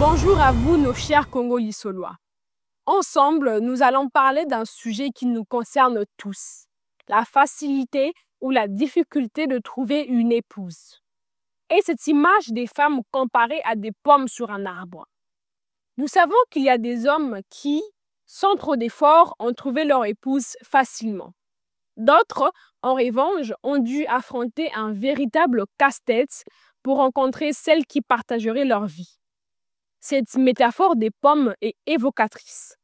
Bonjour à vous, nos chers Congo-Lissolois. Ensemble, nous allons parler d'un sujet qui nous concerne tous, la facilité ou la difficulté de trouver une épouse. Et cette image des femmes comparées à des pommes sur un arbre. Nous savons qu'il y a des hommes qui, sans trop d'efforts, ont trouvé leur épouse facilement. D'autres, en revanche, ont dû affronter un véritable casse-tête pour rencontrer celle qui partagerait leur vie. Cette métaphore des pommes est évocatrice.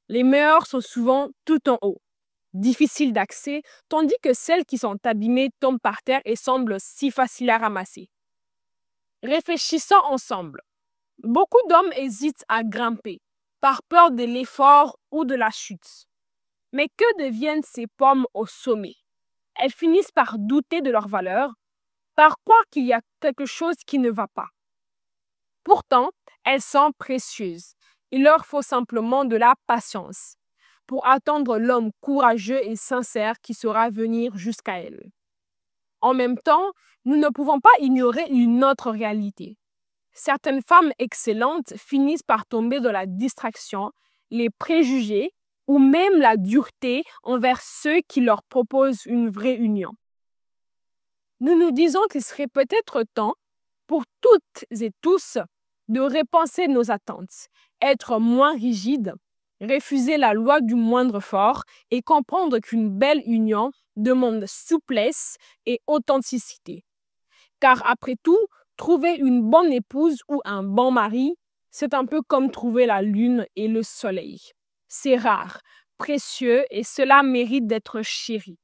Les meilleures sont souvent tout en haut, difficiles d'accès, tandis que celles qui sont abîmées tombent par terre et semblent si faciles à ramasser. Réfléchissons ensemble. Beaucoup d'hommes hésitent à grimper, par peur de l'effort ou de la chute. Mais que deviennent ces pommes au sommet? Elles finissent par douter de leur valeur, par croire qu'il y a quelque chose qui ne va pas. Pourtant, elles sont précieuses. Il leur faut simplement de la patience pour attendre l'homme courageux et sincère qui saura venir jusqu'à elles. En même temps, nous ne pouvons pas ignorer une autre réalité. Certaines femmes excellentes finissent par tomber dans la distraction, les préjugés ou même la dureté envers ceux qui leur proposent une vraie union. Nous nous disons qu'il serait peut-être temps pour toutes et tous de repenser nos attentes, être moins rigides, refuser la loi du moindre fort et comprendre qu'une belle union demande souplesse et authenticité. Car après tout, trouver une bonne épouse ou un bon mari, c'est un peu comme trouver la lune et le soleil. C'est rare, précieux et cela mérite d'être chéri.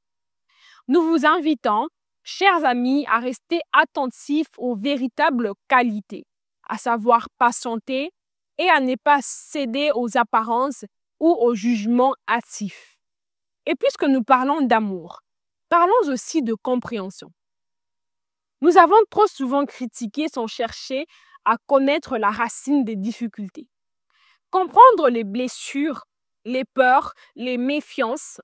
Nous vous invitons, chers amis, à rester attentifs aux véritables qualités, à savoir patienter et à ne pas céder aux apparences ou aux jugements hâtifs. Et puisque nous parlons d'amour, parlons aussi de compréhension. Nous avons trop souvent critiqué sans chercher à connaître la racine des difficultés. Comprendre les blessures, les peurs, les méfiances.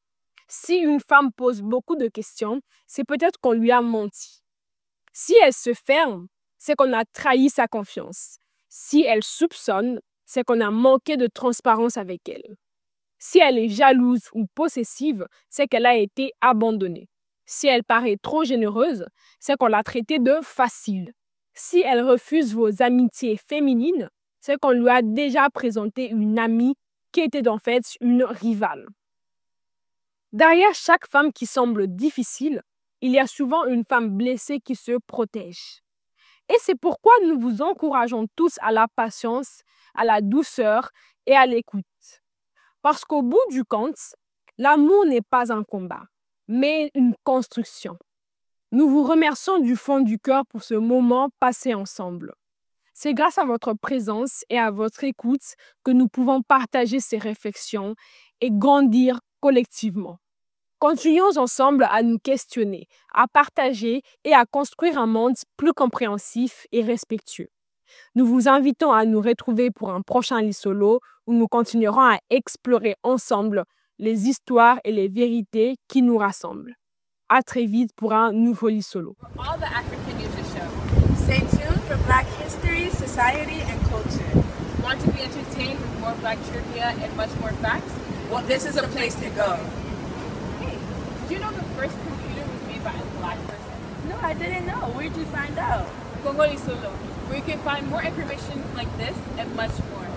Si une femme pose beaucoup de questions, c'est peut-être qu'on lui a menti. Si elle se ferme, c'est qu'on a trahi sa confiance. Si elle soupçonne, c'est qu'on a manqué de transparence avec elle. Si elle est jalouse ou possessive, c'est qu'elle a été abandonnée. Si elle paraît trop généreuse, c'est qu'on l'a traitée de facile. Si elle refuse vos amitiés féminines, c'est qu'on lui a déjà présenté une amie qui était en fait une rivale. Derrière chaque femme qui semble difficile, il y a souvent une femme blessée qui se protège. Et c'est pourquoi nous vous encourageons tous à la patience, à la douceur et à l'écoute. Parce qu'au bout du compte, l'amour n'est pas un combat, mais une construction. Nous vous remercions du fond du cœur pour ce moment passé ensemble. C'est grâce à votre présence et à votre écoute que nous pouvons partager ces réflexions et grandir collectivement. Continuons ensemble à nous questionner, à partager et à construire un monde plus compréhensif et respectueux. Nous vous invitons à nous retrouver pour un prochain Lissolo où nous continuerons à explorer ensemble les histoires et les vérités qui nous rassemblent. À très vite pour un nouveau Lissolo. All the African News Show. Stay tuned for Black history, society, and culture. Want to be entertained with more Black trivia and much more facts? Well, this is a place to go. Hey, did you know the first computer was made by a Black person? No, I didn't know. Where'd you find out? Congo Lissolo, where you can find more information like this and much more.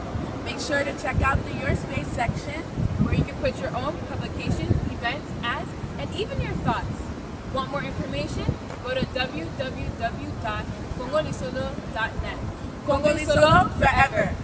Make sure to check out the Your Space section, where you can put your own publications, events, ads, and even your thoughts. Want more information? Go to www.congolissolo.net. Congo Lissolo forever.